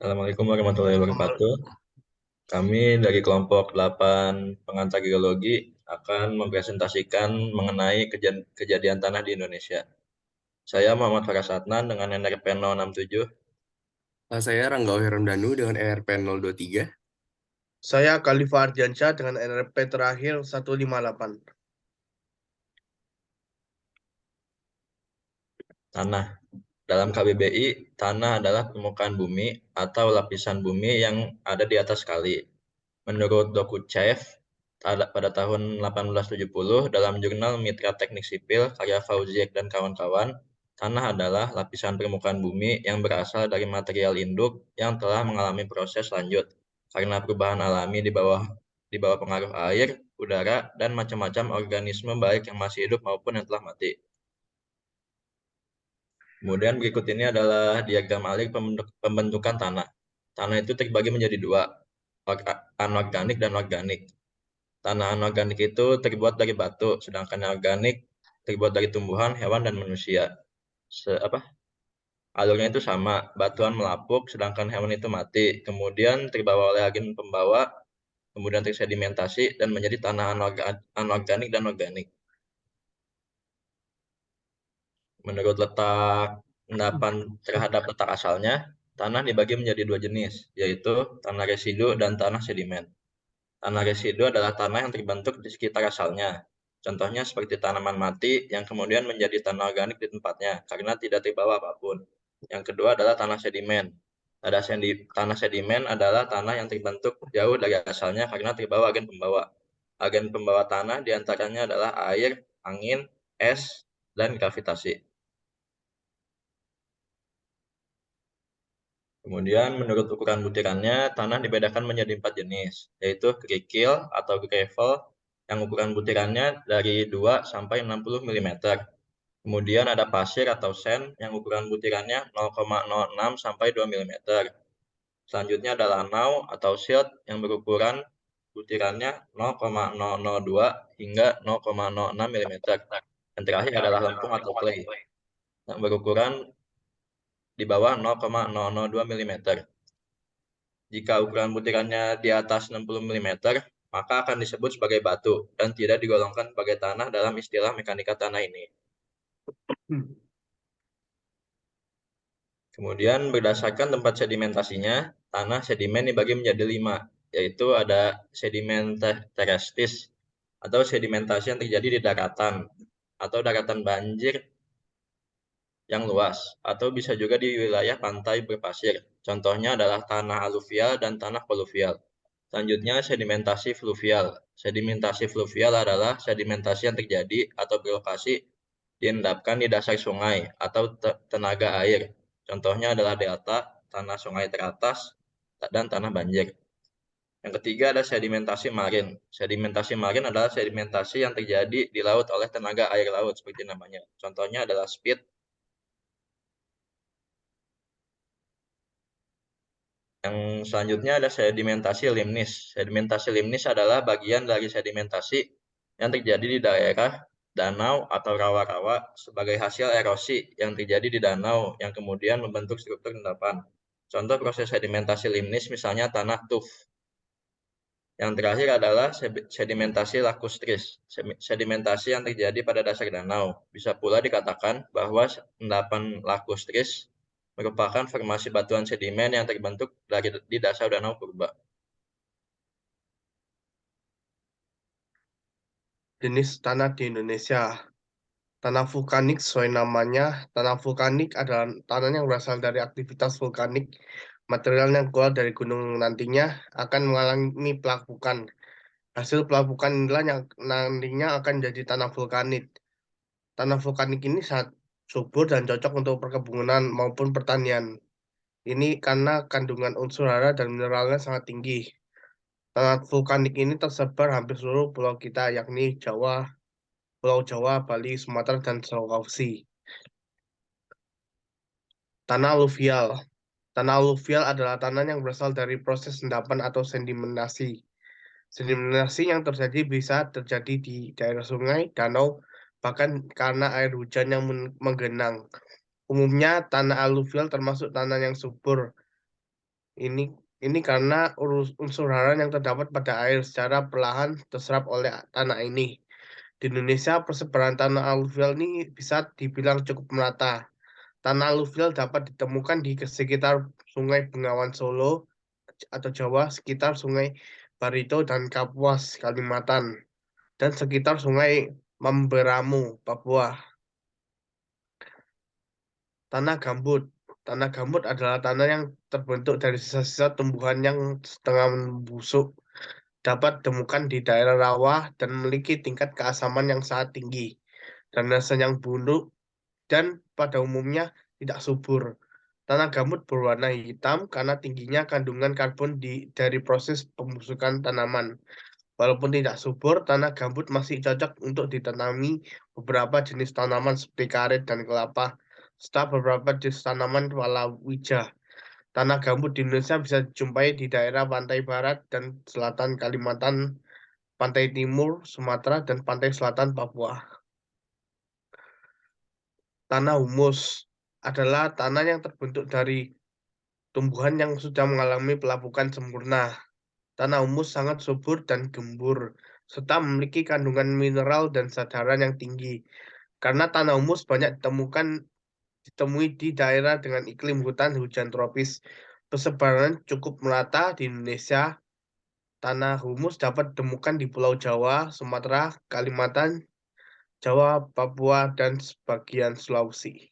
Assalamualaikum warahmatullahi wabarakatuh. Kami dari kelompok 8 pengantar geologi akan mempresentasikan mengenai kejadian tanah di Indonesia. Saya Muhammad Faras Adnan dengan NRP 067. Saya Rangga Herondanu dengan NRP 023. Saya Khalifa Ardiansyah dengan NRP terakhir 158. Tanah. Dalam KBBI, tanah adalah permukaan bumi atau lapisan bumi yang ada di atas kali. Menurut Dokuchev, pada tahun 1870 dalam jurnal Mitra Teknik Sipil karya Fauziek dan kawan-kawan, tanah adalah lapisan permukaan bumi yang berasal dari material induk yang telah mengalami proses lanjut karena perubahan alami di bawah pengaruh air, udara, dan macam-macam organisme baik yang masih hidup maupun yang telah mati. Kemudian berikut ini adalah diagram alur pembentukan tanah. Tanah itu terbagi menjadi dua, anorganik dan organik. Tanah anorganik itu terbuat dari batu, sedangkan organik terbuat dari tumbuhan, hewan, dan manusia. Alurnya itu sama, batuan melapuk, sedangkan hewan itu mati. Kemudian terbawa oleh agen pembawa, kemudian tersedimentasi dan menjadi tanah anorganik dan organik. Menurut letak endapan terhadap letak asalnya, tanah dibagi menjadi dua jenis, yaitu tanah residu dan tanah sedimen. Tanah residu adalah tanah yang terbentuk di sekitar asalnya. Contohnya seperti tanaman mati yang kemudian menjadi tanah organik di tempatnya karena tidak terbawa apapun. Yang kedua adalah tanah sedimen. Tanah sedimen adalah tanah yang terbentuk jauh dari asalnya karena terbawa agen pembawa. Agen pembawa tanah diantaranya adalah air, angin, es, dan gravitasi. Kemudian menurut ukuran butirannya, tanah dibedakan menjadi 4 jenis, yaitu kerikil atau gravel yang ukuran butirannya dari 2 sampai 60 mm. Kemudian ada pasir atau sand yang ukuran butirannya 0,06 sampai 2 mm. Selanjutnya ada lanau atau silt yang berukuran butirannya 0,002 hingga 0,06 mm. Dan terakhir adalah lempung atau clay yang berukuran di bawah 0,002 mm. Jika ukuran butirannya di atas 60 mm, maka akan disebut sebagai batu dan tidak digolongkan sebagai tanah dalam istilah mekanika tanah ini. Kemudian berdasarkan tempat sedimentasinya, tanah sedimen dibagi menjadi 5, yaitu ada sedimen terestis atau sedimentasi yang terjadi di daratan atau daratan banjir yang luas, atau bisa juga di wilayah pantai berpasir. Contohnya adalah tanah aluvial dan tanah koluvial. Selanjutnya, sedimentasi fluvial. Sedimentasi fluvial adalah sedimentasi yang terjadi atau berlokasi diendapkan di dasar sungai atau tenaga air. Contohnya adalah delta, tanah sungai teratas, dan tanah banjir. Yang ketiga ada sedimentasi marin. Sedimentasi marin adalah sedimentasi yang terjadi di laut oleh tenaga air laut, seperti namanya. Contohnya adalah speed. Yang selanjutnya ada sedimentasi limnis. Sedimentasi limnis adalah bagian dari sedimentasi yang terjadi di daerah danau atau rawa-rawa sebagai hasil erosi yang terjadi di danau yang kemudian membentuk struktur endapan. Contoh proses sedimentasi limnis misalnya tanah tuf. Yang terakhir adalah sedimentasi lakustris. Sedimentasi yang terjadi pada dasar danau. Bisa pula dikatakan bahwa endapan lakustris merupakan formasi batuan sedimen yang terbentuk di dasar danau purba. Jenis tanah di Indonesia. Tanah vulkanik sesuai namanya, tanah vulkanik adalah tanah yang berasal dari aktivitas vulkanik. Material yang keluar dari gunung nantinya akan mengalami pelapukan. Hasil pelapukan inilah yang nantinya akan jadi tanah vulkanik. Tanah vulkanik ini sangat subur dan cocok untuk perkebunan maupun pertanian. Ini karena kandungan unsur hara dan mineralnya sangat tinggi. Tanah vulkanik ini tersebar hampir seluruh pulau kita, yakni Pulau Jawa, Bali, Sumatera, dan Sulawesi. Tanah aluvial. Tanah aluvial adalah tanah yang berasal dari proses endapan atau sedimentasi. Sedimentasi yang terjadi bisa terjadi di daerah sungai, danau, bahkan karena air hujan yang menggenang. Umumnya tanah aluvial termasuk tanah yang subur Ini karena unsur hara yang terdapat pada air secara perlahan terserap oleh tanah ini. Di Indonesia, persebaran tanah aluvial ini bisa dibilang cukup merata. Tanah aluvial dapat ditemukan di sekitar Sungai Bengawan Solo atau Jawa, sekitar Sungai Barito dan Kapuas, Kalimantan, dan sekitar Sungai Mamberamo, Papua. Tanah gambut. Tanah gambut adalah tanah yang terbentuk dari sisa-sisa tumbuhan yang setengah membusuk. Dapat ditemukan di daerah rawa dan memiliki tingkat keasaman yang sangat tinggi dan rasa yang buruk dan pada umumnya tidak subur. Tanah gambut berwarna hitam karena tingginya kandungan karbon dari proses pembusukan tanaman. Walaupun tidak subur, tanah gambut masih cocok untuk ditanami beberapa jenis tanaman seperti karet dan kelapa, serta beberapa jenis tanaman palawija. Tanah gambut di Indonesia bisa dijumpai di daerah pantai barat dan selatan Kalimantan, pantai timur Sumatera, dan pantai selatan Papua. Tanah humus adalah tanah yang terbentuk dari tumbuhan yang sudah mengalami pelapukan sempurna. Tanah humus sangat subur dan gembur, serta memiliki kandungan mineral dan zat-hara yang tinggi. Karena tanah humus banyak ditemui di daerah dengan iklim hutan hujan tropis. Persebaran cukup merata di Indonesia. Tanah humus dapat ditemukan di Pulau Jawa, Sumatera, Kalimantan, Jawa, Papua, dan sebagian Sulawesi.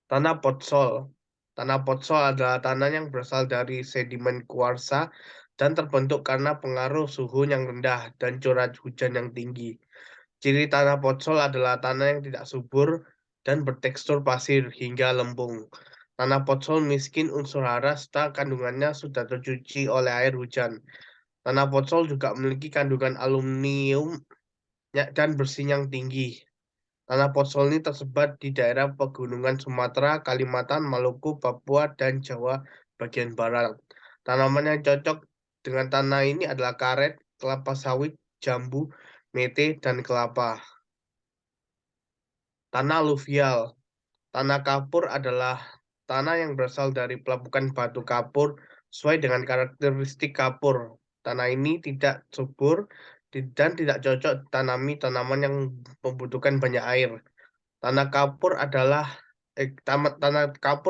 Tanah potsol. Tanah potsol adalah tanah yang berasal dari sedimen kuarsa dan terbentuk karena pengaruh suhu yang rendah dan curah hujan yang tinggi. Ciri tanah potsol adalah tanah yang tidak subur dan bertekstur pasir hingga lempung. Tanah potsol miskin unsur hara serta kandungannya sudah tercuci oleh air hujan. Tanah potsol juga memiliki kandungan aluminium dan besi yang tinggi. Tanah potsol ini tersebar di daerah pegunungan Sumatera, Kalimantan, Maluku, Papua, dan Jawa bagian barat. Tanaman yang cocok dengan tanah ini adalah karet, kelapa sawit, jambu, mete, dan kelapa. Tanah aluvial. Tanah kapur adalah tanah yang berasal dari pelapukan batu kapur sesuai dengan karakteristik kapur. Tanah ini tidak subur dan tidak cocok ditanami tanaman yang membutuhkan banyak air. Tanah kapur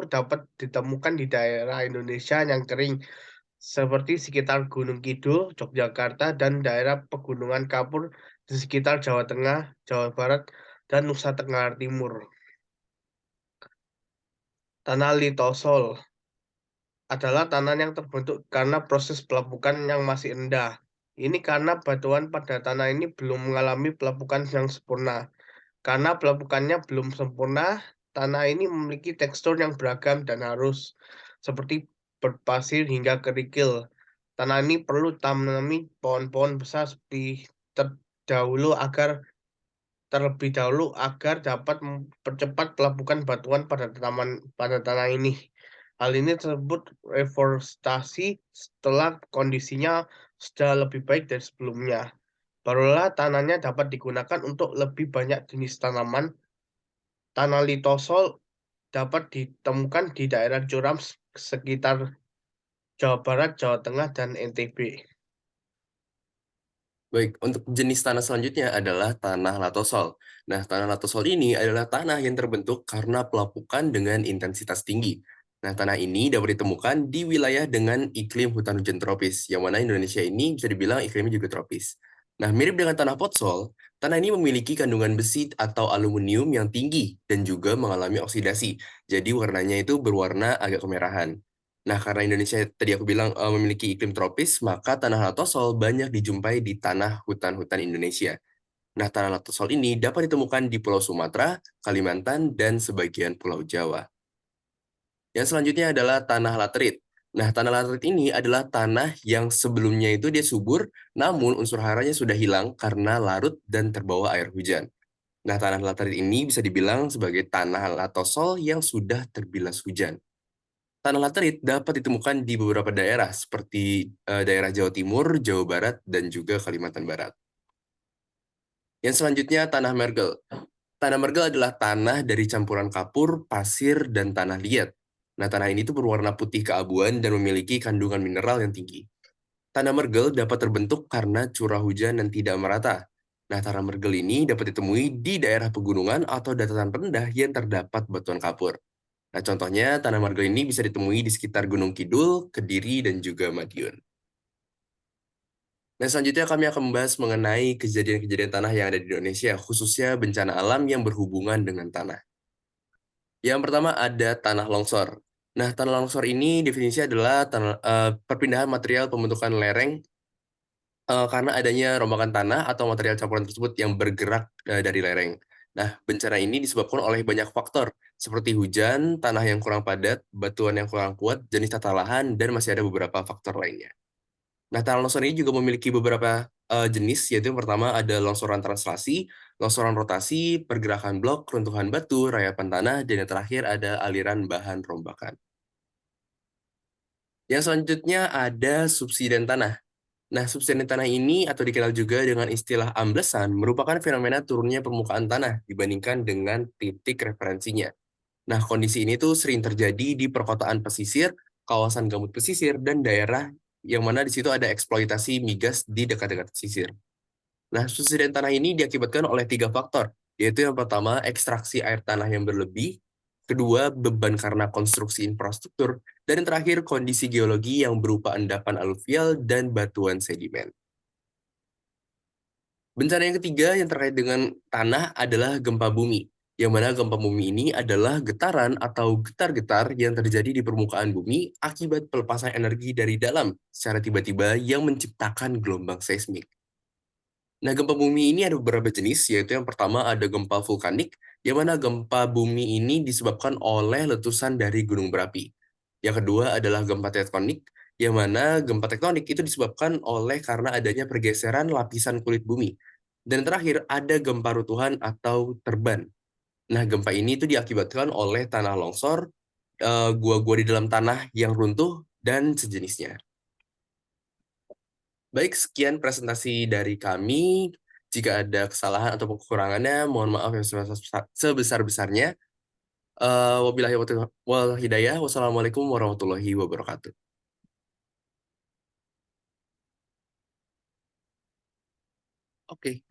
dapat ditemukan di daerah Indonesia yang kering seperti sekitar Gunung Kidul, Yogyakarta, dan daerah pegunungan kapur di sekitar Jawa Tengah, Jawa Barat, dan Nusa Tenggara Timur. Tanah litosol adalah tanah yang terbentuk karena proses pelapukan yang masih rendah. Ini karena batuan pada tanah ini belum mengalami pelapukan yang sempurna. Karena pelapukannya belum sempurna, tanah ini memiliki tekstur yang beragam dan halus, seperti berpasir hingga kerikil. Tanah ini perlu ditanami pohon-pohon besar terlebih dahulu agar dapat mempercepat pelapukan batuan pada tanah ini. Hal ini disebut reforestasi setelah kondisinya sudah lebih baik dari sebelumnya. Barulah tanahnya dapat digunakan untuk lebih banyak jenis tanaman. Tanah litosol dapat ditemukan di daerah curam sekitar Jawa Barat, Jawa Tengah, dan NTB. Baik, untuk jenis tanah selanjutnya adalah tanah latosol. Nah, tanah latosol ini adalah tanah yang terbentuk karena pelapukan dengan intensitas tinggi. Nah, tanah ini dapat ditemukan di wilayah dengan iklim hutan hujan tropis, yang mana Indonesia ini bisa dibilang iklimnya juga tropis. Nah, mirip dengan tanah potsol, tanah ini memiliki kandungan besi atau aluminium yang tinggi dan juga mengalami oksidasi. Jadi warnanya itu berwarna agak kemerahan. Nah, karena Indonesia tadi aku bilang memiliki iklim tropis, maka tanah latosol banyak dijumpai di tanah hutan-hutan Indonesia. Nah, tanah latosol ini dapat ditemukan di Pulau Sumatera, Kalimantan, dan sebagian Pulau Jawa. Yang selanjutnya adalah tanah laterit. Nah, tanah laterit ini adalah tanah yang sebelumnya itu dia subur, namun unsur haranya sudah hilang karena larut dan terbawa air hujan. Nah, tanah laterit ini bisa dibilang sebagai tanah latosol yang sudah terbilas hujan. Tanah laterit dapat ditemukan di beberapa daerah seperti daerah Jawa Timur, Jawa Barat, dan juga Kalimantan Barat. Yang selanjutnya tanah mergel. Tanah mergel adalah tanah dari campuran kapur, pasir, dan tanah liat. Nah, tanah ini tuh berwarna putih keabuan dan memiliki kandungan mineral yang tinggi. Tanah mergel dapat terbentuk karena curah hujan yang tidak merata. Nah, tanah mergel ini dapat ditemui di daerah pegunungan atau dataran rendah yang terdapat batuan kapur. Nah, contohnya tanah marga ini bisa ditemui di sekitar Gunung Kidul, Kediri, dan juga Madiun. Nah, selanjutnya kami akan membahas mengenai kejadian-kejadian tanah yang ada di Indonesia, khususnya bencana alam yang berhubungan dengan tanah. Yang pertama ada tanah longsor. Nah, tanah longsor ini definisinya adalah perpindahan material pembentukan lereng karena adanya rombakan tanah atau material campuran tersebut yang bergerak dari lereng. Nah, bencana ini disebabkan oleh banyak faktor, seperti hujan, tanah yang kurang padat, batuan yang kurang kuat, jenis tata lahan, dan masih ada beberapa faktor lainnya. Nah, tanah longsor ini juga memiliki beberapa jenis, yaitu yang pertama ada longsoran translasi, longsoran rotasi, pergerakan blok, runtuhan batu, rayapan tanah, dan yang terakhir ada aliran bahan rombakan. Yang selanjutnya ada subsiden tanah. Nah, subsiden tanah ini atau dikenal juga dengan istilah amblesan merupakan fenomena turunnya permukaan tanah dibandingkan dengan titik referensinya. Nah, kondisi ini tuh sering terjadi di perkotaan pesisir, kawasan gambut pesisir, dan daerah yang mana di situ ada eksploitasi migas di dekat-dekat pesisir. Nah, subsiden tanah ini diakibatkan oleh 3 faktor, yaitu yang pertama ekstraksi air tanah yang berlebih, kedua beban karena konstruksi infrastruktur, dan yang terakhir kondisi geologi yang berupa endapan aluvial dan batuan sedimen. Bencana yang ketiga yang terkait dengan tanah adalah gempa bumi, yang mana gempa bumi ini adalah getaran atau getar-getar yang terjadi di permukaan bumi akibat pelepasan energi dari dalam secara tiba-tiba yang menciptakan gelombang seismik. Nah, gempa bumi ini ada beberapa jenis, yaitu yang pertama ada gempa vulkanik, yang mana gempa bumi ini disebabkan oleh letusan dari gunung berapi. Yang kedua adalah gempa tektonik, yang mana gempa tektonik itu disebabkan oleh karena adanya pergeseran lapisan kulit bumi. Dan yang terakhir ada gempa runtuhan atau terban. Nah, gempa ini itu diakibatkan oleh tanah longsor, gua-gua di dalam tanah yang runtuh, dan sejenisnya. Baik, sekian presentasi dari kami. Jika ada kesalahan atau kekurangannya, mohon maaf yang sebesar-besarnya. Wabillahi wal hidayah. Wassalamualaikum warahmatullahi wabarakatuh. Oke.